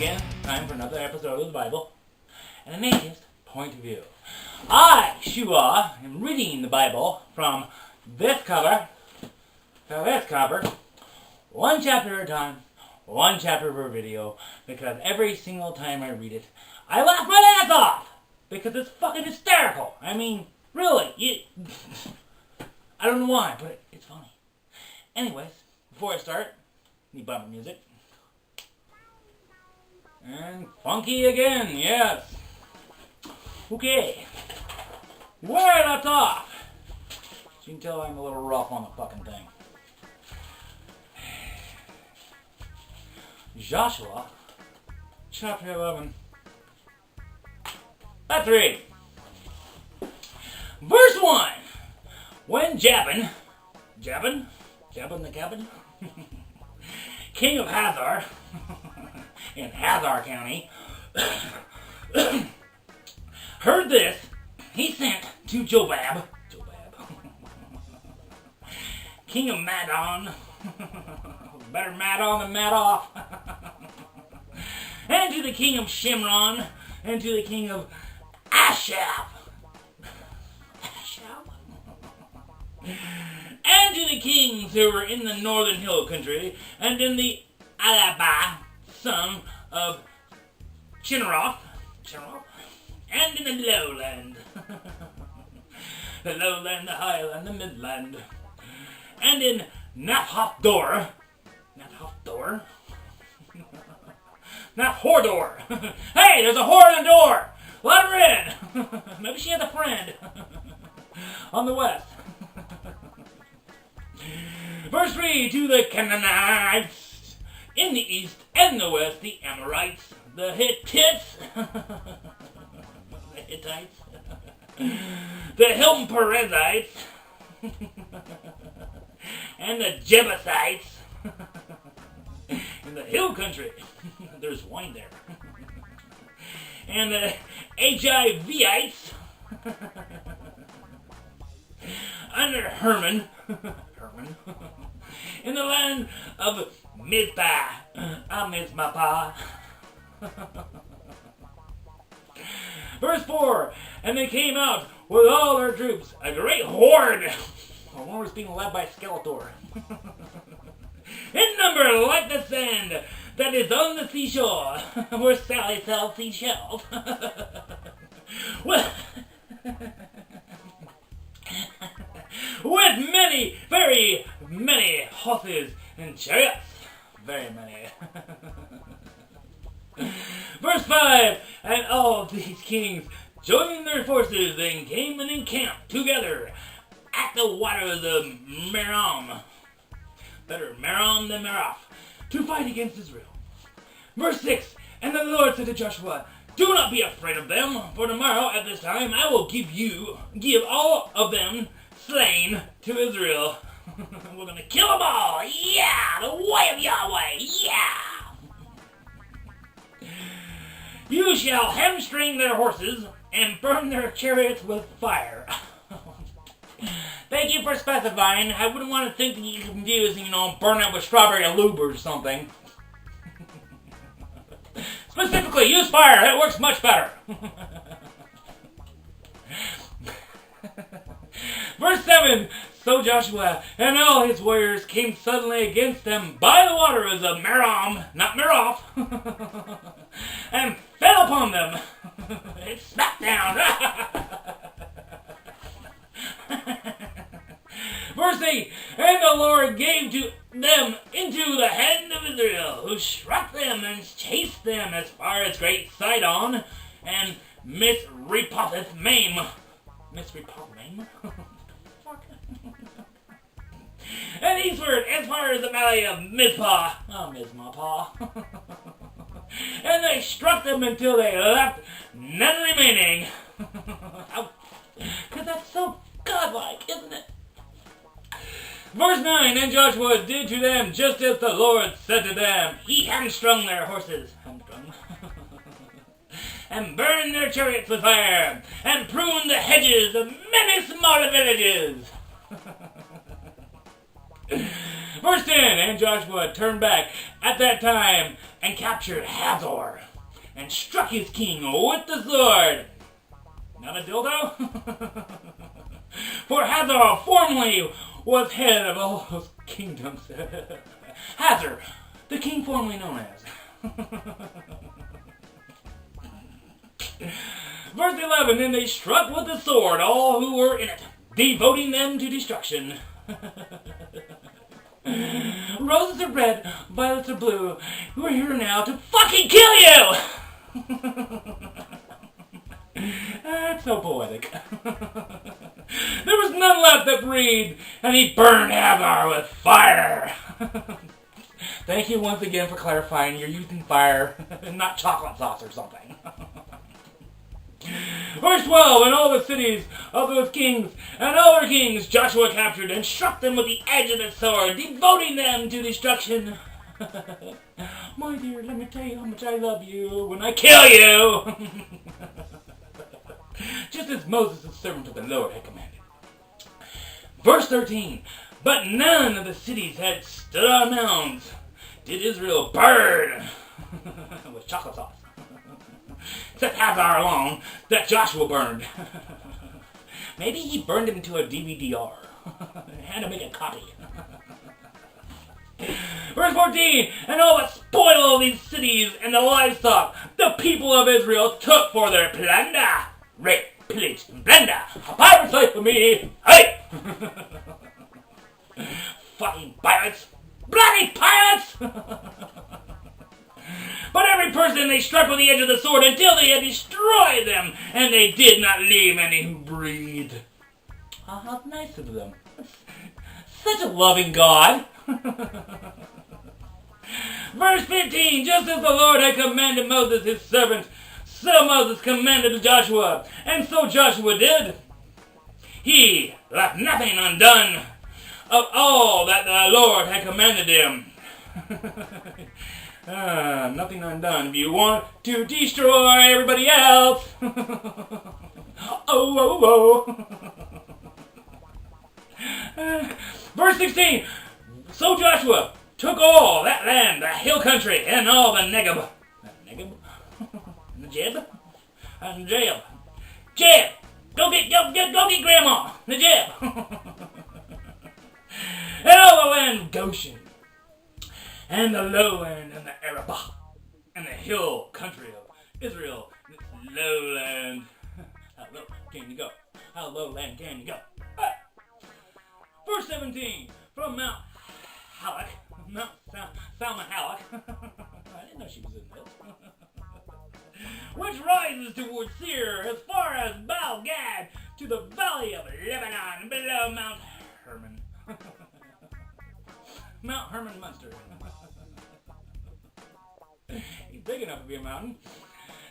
again, time for another episode of the Bible, and an atheist point of view. I, Shua, am reading the Bible from this cover to this cover, one chapter at a time, one chapter per video, because every single time I read it, I laugh my ass off! Because it's fucking hysterical. I mean, really, I don't know why, but it's funny. Anyways, before I start, need bumper music. And funky again, yes. Okay. Where I left off. So you can tell I'm a little rough on the fucking thing. Joshua, chapter 11. That's 3. Verse 1. When Jabin the cabin, king of Hazar, in Hazar County, heard this, he sent to Jobab, king of Madon, better Madon than Madoff, and to the king of Shimron, and to the king of Ashab, and to the kings who were in the northern hill country, and in the Alaba, son of Chinneroth, and in the lowland, the highland, the midland, and in Naphdor, hey, there's a whore in the door! Let her in! Maybe she has a friend on the west. Verse 3, to the Canaanites in the east and the west, the Amorites, the Hittites, the Hilm-Perizzites, and the Jebusites in the hill country. There's wine there. And the Hivites under Hermon, in the land of Mizpah, Verse 4, and they came out with all their troops, a great horde. One was being led by Skeletor. In number like the sand that is on the seashore, where Sally sells seashells. With many, very many horses and chariots. Very many. Verse 5, and all of these kings joined their forces and came and encamped together at the waters of Merom. Better Merom than Meroth, to fight against Israel. Verse 6, and the Lord said to Joshua, do not be afraid of them, for tomorrow at this time I will give all of them slain to Israel. We're going to kill them all. Yeah, the way of Yahweh. Yeah. You shall hamstring their horses and burn their chariots with fire. Thank you for specifying. I wouldn't want to think that you can use, burn it with strawberry lube or something. Specifically, use fire. It works much better. Verse 7, so Joshua and all his warriors came suddenly against them by the waters of Merom, not Meroth, and fell upon them. It smacked down. Verse 8, and the Lord gave to them into the hand of Israel, who struck them and chased them as far as Great Sidon and Misrephoth-Maim. Misrephoth-Maim? And eastward as far as the valley of Mizpah. Oh, Mizpah. And they struck them until they left none remaining. Because that's so godlike, isn't it? Verse 9, and Joshua did to them just as the Lord said to them. He hamstrung their horses, and burned their chariots with fire, and pruned the hedges of many smaller villages. Verse 10, and Joshua turned back at that time and captured Hazor and struck his king with the sword. Not a dildo? For Hazor formerly was head of all those kingdoms. Hazor, the king formerly known as. Verse 11, and they struck with the sword all who were in it, devoting them to destruction. Roses are red, violets are blue. We're here now to fucking kill you! That's so poetic. There was none left that breathed, and he burned Hazor with fire. Thank you once again for clarifying you're using fire, not chocolate sauce or something. Verse 12, and all the cities of those kings and all their kings Joshua captured and struck them with the edge of the sword, devoting them to destruction. My dear, let me tell you how much I love you when I kill you. Just as Moses, the servant of the Lord, had commanded. Verse 13, but none of the cities had stood on mounds did Israel burn with chocolate sauce. Except Hazor alone, that Joshua burned. Maybe he burned him to a DVD-R. Had to make a copy. Verse 14, and all the spoil of these cities and the livestock the people of Israel took for their plunder. Rape, pillage, and plunder. A pirate's life for me. Hey! Fucking pirates. Bloody pirates! But every person they struck with the edge of the sword until they had destroyed them, and they did not leave any who breathed. Oh, how nice of them. Such a loving God. Verse 15, just as the Lord had commanded Moses his servant, so Moses commanded Joshua, and so Joshua did. He left nothing undone of all that the Lord had commanded him. Nothing undone. If you want to destroy everybody else. Verse 16. So Joshua took all that land, the hill country, and all the Negeb. Negeb? Najeb? Najeb. Jeb! Go get Grandma! Najeb! And all the land of Goshen, and the lowland, and the Arabah, and the hill country of Israel, this lowland. How low can you go? How lowland can you go? Verse 17, from Mount Halak, Mount Salma Halak. I didn't know she was in this. Which rises towards Seir as far as Baal Gad to the valley of Lebanon below Mount Hermon. Mount Hermon Munster. He's big enough to be a mountain.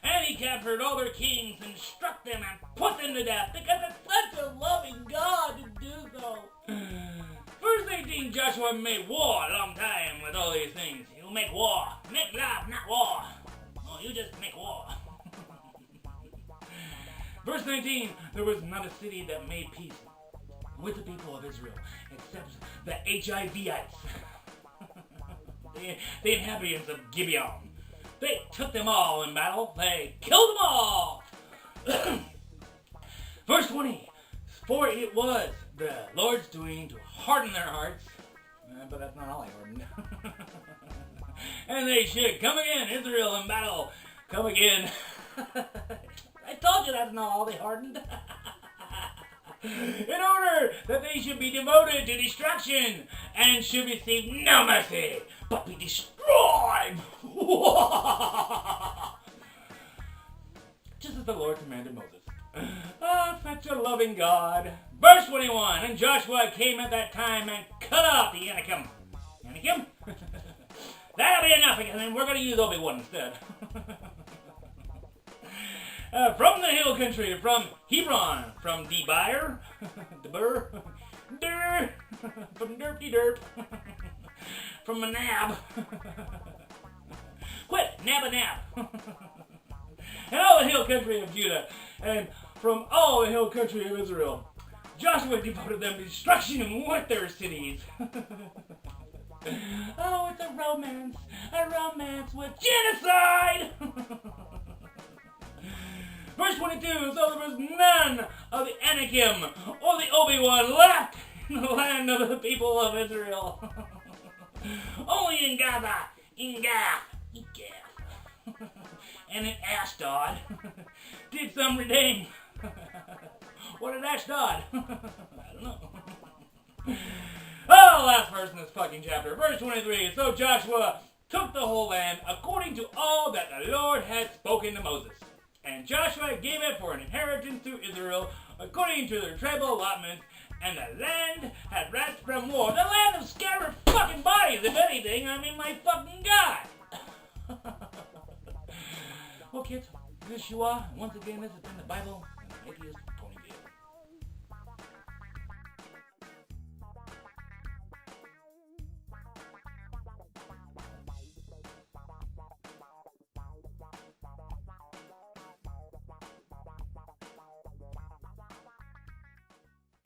And he captured all their kings and struck them and put them to death because it's such a loving God to do so. Verse 18, Joshua made war a long time with all these things. You make war. Make love, not war. Oh, you just make war. Verse 19, there was not a city that made peace with the people of Israel except the HIVites. the inhabitants of Gibeon. They took them all in battle. They killed them all. Verse 20. For it was the Lord's doing to harden their hearts. But that's not all he hardened. And they should come again, Israel in battle. Come again. I told you that's not all they hardened. In order that they should be devoted to destruction and should receive no mercy, but be destroyed. Just as the Lord commanded Moses. Oh, such a loving God. Verse 21, and Joshua came at that time and cut off the Anakim. Anakim? That'll be enough, and then we're going to use Obi-Wan instead. From the hill country, from Hebron, from Debir, Debir, from Derpy Derp, from Manab, quit, Nabanab, and all the hill country of Judah, and from all the hill country of Israel. Joshua devoted them to destruction with their cities. Oh, it's a romance with genocide! Verse 22, so there was none of the Anakim or the Obi-Wan left in the land of the people of Israel. Only in Gaza, in Gath, and in Ashdod did some redeem. What did Ashdod? I don't know. Oh, last verse in this fucking chapter. Verse 23. So Joshua took the whole land according to all that the Lord had spoken to Moses. And Joshua gave it for an inheritance to Israel according to their tribal allotments. And the land had rest from war. The land of scattered fucking bodies, if anything. I mean, my fucking God. Well, kids, this is Shua. Once again, this has been the Bible and the Atheist